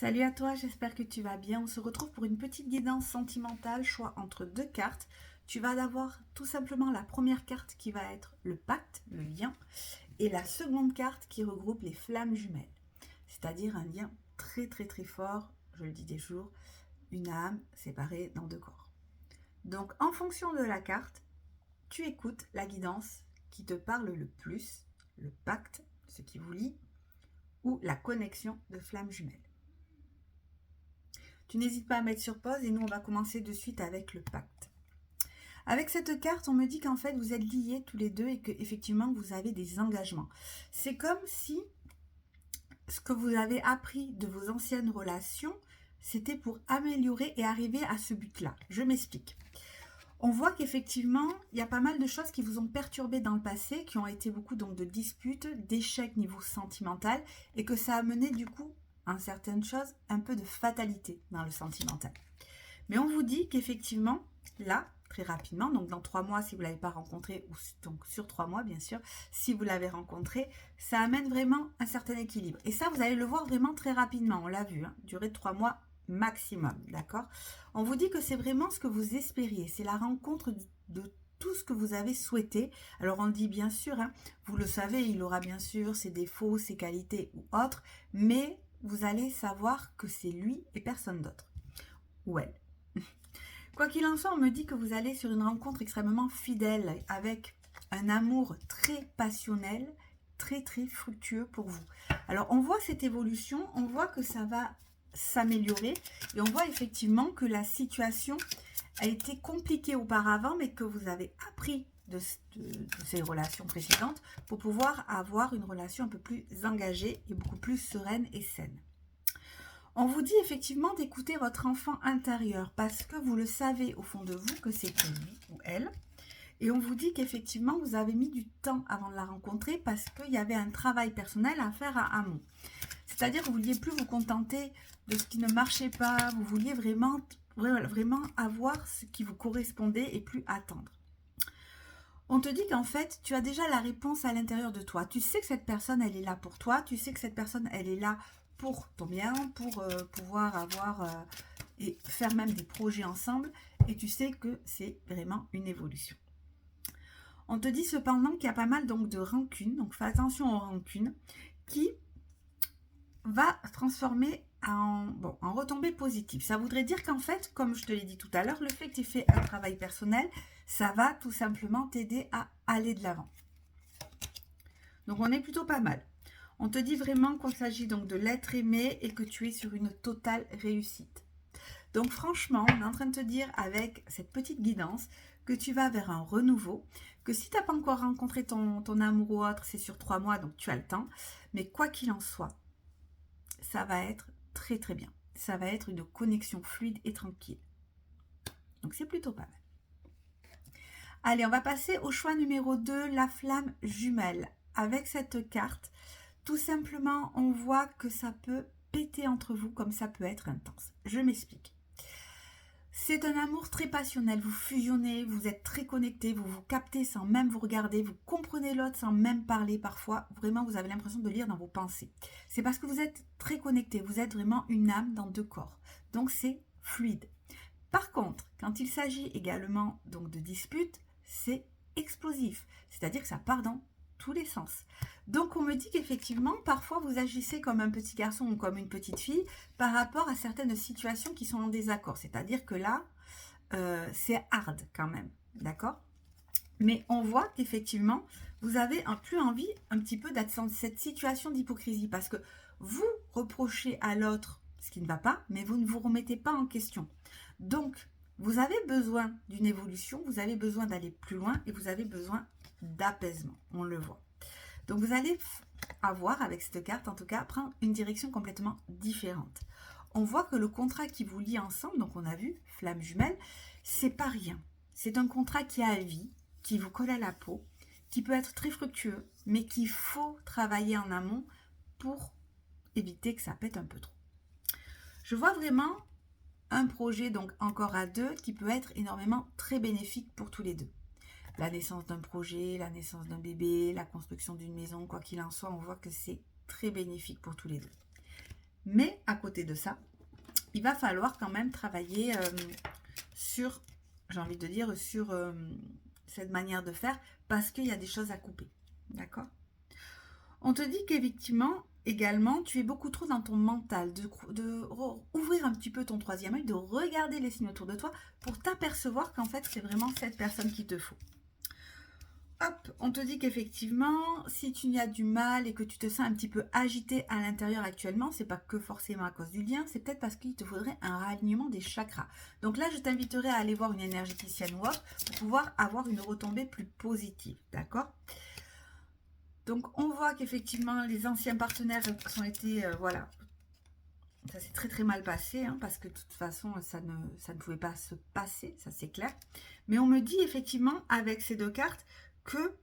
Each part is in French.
Salut à toi, j'espère que tu vas bien. On se retrouve pour une petite guidance sentimentale, choix entre deux cartes. Tu vas avoir tout simplement la première carte qui va être le pacte, le lien, et la seconde carte qui regroupe les flammes jumelles, c'est-à-dire un lien très fort, je le dis des jours, une âme séparée dans deux corps. Donc en fonction de la carte, tu écoutes la guidance qui te parle le plus, le pacte, ce qui vous lie, ou la connexion de flammes jumelles. Tu n'hésites pas à mettre sur pause et nous on va commencer de suite avec le pacte. Avec cette carte, on me dit qu'en fait vous êtes liés tous les deux et que effectivement vous avez des engagements. C'est comme si ce que vous avez appris de vos anciennes relations, c'était pour améliorer et arriver à ce but-là. Je m'explique. On voit qu'effectivement, il y a pas mal de choses qui vous ont perturbé dans le passé, qui ont été beaucoup donc de disputes, d'échecs niveau sentimental, et que ça a mené du coup à certaines choses, un peu de fatalité dans le sentimental. Mais on vous dit qu'effectivement, là, très rapidement, donc dans 3 mois si vous ne l'avez pas rencontré, ou donc sur 3 mois bien sûr, si vous l'avez rencontré, ça amène vraiment un certain équilibre. Et ça, vous allez le voir vraiment très rapidement, on l'a vu, hein, durée de 3 mois maximum, d'accord? On vous dit que c'est vraiment ce que vous espériez, c'est la rencontre de tout ce que vous avez souhaité. Alors on dit bien sûr, hein, vous le savez, il aura bien sûr ses défauts, ses qualités ou autres, mais vous allez savoir que c'est lui et personne d'autre. Ou elle. Quoi qu'il en soit, on me dit que vous allez sur une rencontre extrêmement fidèle, avec un amour très passionnel, très fructueux pour vous. Alors on voit cette évolution, on voit que ça va s'améliorer et on voit effectivement que la situation a été compliquée auparavant, mais que vous avez appris de ces relations précédentes pour pouvoir avoir une relation un peu plus engagée et beaucoup plus sereine et saine. On vous dit effectivement d'écouter votre enfant intérieur parce que vous le savez au fond de vous que c'est lui ou elle. Et on vous dit qu'effectivement vous avez mis du temps avant de la rencontrer parce qu'il y avait un travail personnel à faire à amont. C'est-à-dire que vous ne vouliez plus vous contenter de ce qui ne marchait pas, vous vouliez vraiment avoir ce qui vous correspondait et plus attendre. On te dit qu'en fait, tu as déjà la réponse à l'intérieur de toi. Tu sais que cette personne, elle est là pour toi. Tu sais que cette personne, elle est là pour ton bien, pour pouvoir avoir et faire même des projets ensemble. Et tu sais que c'est vraiment une évolution. On te dit cependant qu'il y a pas mal donc de rancune. Donc fais attention aux rancunes qui va transformer en retombée positive. Ça voudrait dire qu'en fait, comme je te l'ai dit tout à l'heure, le fait que tu aies fait un travail personnel, ça va tout simplement t'aider à aller de l'avant. Donc on est plutôt pas mal. On te dit vraiment qu'il s'agit donc de l'être aimé et que tu es sur une totale réussite. Donc franchement, on est en train de te dire avec cette petite guidance que tu vas vers un renouveau, que si tu n'as pas encore rencontré ton amour ou autre, c'est sur 3 mois, donc tu as le temps. Mais quoi qu'il en soit, ça va être très bien. Ça va être une connexion fluide et tranquille. Donc c'est plutôt pas mal. Allez, on va passer au choix numéro 2, la flamme jumelle. Avec cette carte, tout simplement, on voit que ça peut péter entre vous comme ça peut être intense. Je m'explique. C'est un amour très passionnel, vous fusionnez, vous êtes très connectés, vous vous captez sans même vous regarder, vous comprenez l'autre sans même parler parfois, vraiment vous avez l'impression de lire dans vos pensées. C'est parce que vous êtes très connectés, vous êtes vraiment une âme dans deux corps, donc c'est fluide. Par contre, quand il s'agit également donc de disputes, c'est explosif, c'est-à-dire que ça part dans tous les sens. Donc on me dit qu'effectivement, parfois vous agissez comme un petit garçon ou comme une petite fille par rapport à certaines situations qui sont en désaccord. C'est-à-dire que là, c'est hard quand même, d'accord? Mais on voit qu'effectivement, vous avez plus envie un petit peu d'être dans cette situation d'hypocrisie parce que vous reprochez à l'autre ce qui ne va pas, mais vous ne vous remettez pas en question. Donc, vous avez besoin d'une évolution, vous avez besoin d'aller plus loin et vous avez besoin d'apaisement, on le voit. Donc vous allez avoir, avec cette carte en tout cas, prendre une direction complètement différente. On voit que le contrat qui vous lie ensemble, donc on a vu, flamme jumelle, c'est pas rien. C'est un contrat qui a vie, qui vous colle à la peau, qui peut être très fructueux, mais qu'il faut travailler en amont pour éviter que ça pète un peu trop. Je vois vraiment un projet donc encore à deux qui peut être énormément très bénéfique pour tous les deux. La naissance d'un projet, la naissance d'un bébé, la construction d'une maison, quoi qu'il en soit, on voit que c'est très bénéfique pour tous les deux. Mais à côté côté de ça, il va falloir quand même travailler sur, j'ai envie de dire, sur cette manière de faire, parce qu'il y a des choses à couper. D'accord? On te dit qu'effectivement, également, tu es beaucoup trop dans ton mental, ouvrir un petit peu ton troisième œil, de regarder les signes autour de toi pour t'apercevoir qu'en fait, c'est vraiment cette personne qu'il te faut. Hop, on te dit qu'effectivement, si tu y as du mal et que tu te sens un petit peu agité à l'intérieur actuellement, c'est pas que forcément à cause du lien, c'est peut-être parce qu'il te faudrait un réalignement des chakras. Donc là, je t'inviterai à aller voir une énergéticienne ou autre pour pouvoir avoir une retombée plus positive, d'accord? Donc on voit qu'effectivement, les anciens partenaires ont été, voilà, ça s'est très très mal passé, hein, parce que de toute façon, ça ne pouvait pas se passer, ça c'est clair. Mais on me dit effectivement, avec ces deux cartes, que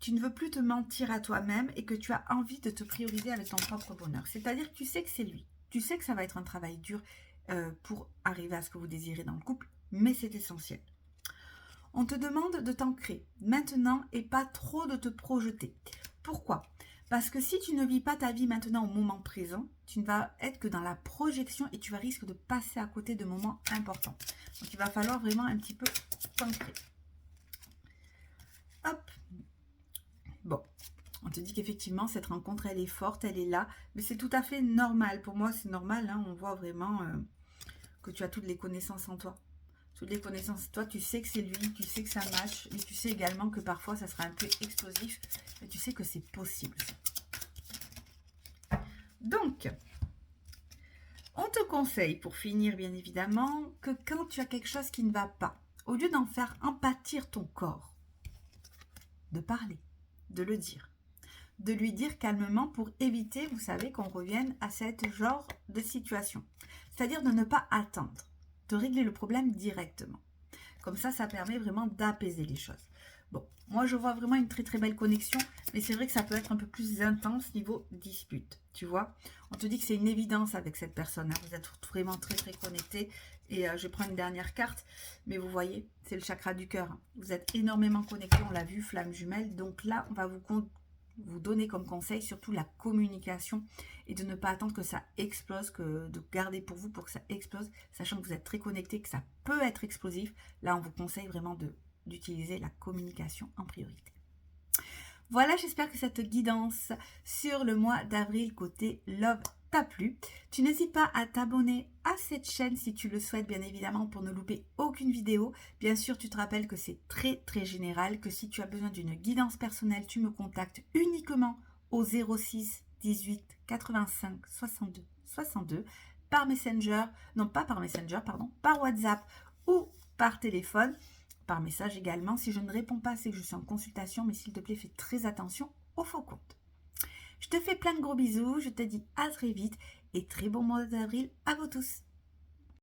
tu ne veux plus te mentir à toi-même et que tu as envie de te prioriser avec ton propre bonheur. C'est-à-dire que tu sais que c'est lui. Tu sais que ça va être un travail dur pour arriver à ce que vous désirez dans le couple, mais c'est essentiel. On te demande de t'ancrer maintenant et pas trop de te projeter. Pourquoi ? Parce que si tu ne vis pas ta vie maintenant au moment présent, tu ne vas être que dans la projection et tu vas risquer de passer à côté de moments importants. Donc il va falloir vraiment un petit peu t'ancrer. Hop. Bon, on te dit qu'effectivement, cette rencontre, elle est forte, elle est là, mais c'est tout à fait normal. Pour moi, c'est normal, hein, on voit vraiment que tu as toutes les connaissances en toi. Toutes les connaissances en toi, tu sais que c'est lui, tu sais que ça match, mais tu sais également que parfois, ça sera un peu explosif, mais tu sais que c'est possible. Donc, on te conseille, pour finir, bien évidemment, que quand tu as quelque chose qui ne va pas, au lieu d'en faire empâtir ton corps, de parler, de le dire, de lui dire calmement pour éviter, vous savez, qu'on revienne à ce genre de situation. C'est-à-dire de ne pas attendre, de régler le problème directement. Comme ça, ça permet vraiment d'apaiser les choses. Bon, moi je vois vraiment une très très belle connexion, mais c'est vrai que ça peut être un peu plus intense niveau dispute, tu vois. On te dit que c'est une évidence avec cette personne, hein. Vous êtes vraiment très très connectés. Et je prends une dernière carte, mais vous voyez, c'est le chakra du cœur, hein. Vous êtes énormément connectés, on l'a vu, flamme jumelle. Donc là, on va vous donner comme conseil surtout la communication et de ne pas attendre que ça explose, que de garder pour vous pour que ça explose, sachant que vous êtes très connectés, que ça peut être explosif. Là, on vous conseille vraiment d'utiliser la communication en priorité. Voilà, j'espère que cette guidance sur le mois d'avril côté Love t'a plu. Tu n'hésites pas à t'abonner à cette chaîne si tu le souhaites, bien évidemment, pour ne louper aucune vidéo. Bien sûr, tu te rappelles que c'est très très général, que si tu as besoin d'une guidance personnelle, tu me contactes uniquement au 06 18 85 62 62 par Messenger, non pas par Messenger, pardon, par WhatsApp ou par téléphone. Par message également. Si je ne réponds pas, c'est que je suis en consultation, mais s'il te plaît, fais très attention aux faux comptes. Je te fais plein de gros bisous, je te dis à très vite et très bon mois d'avril à vous tous.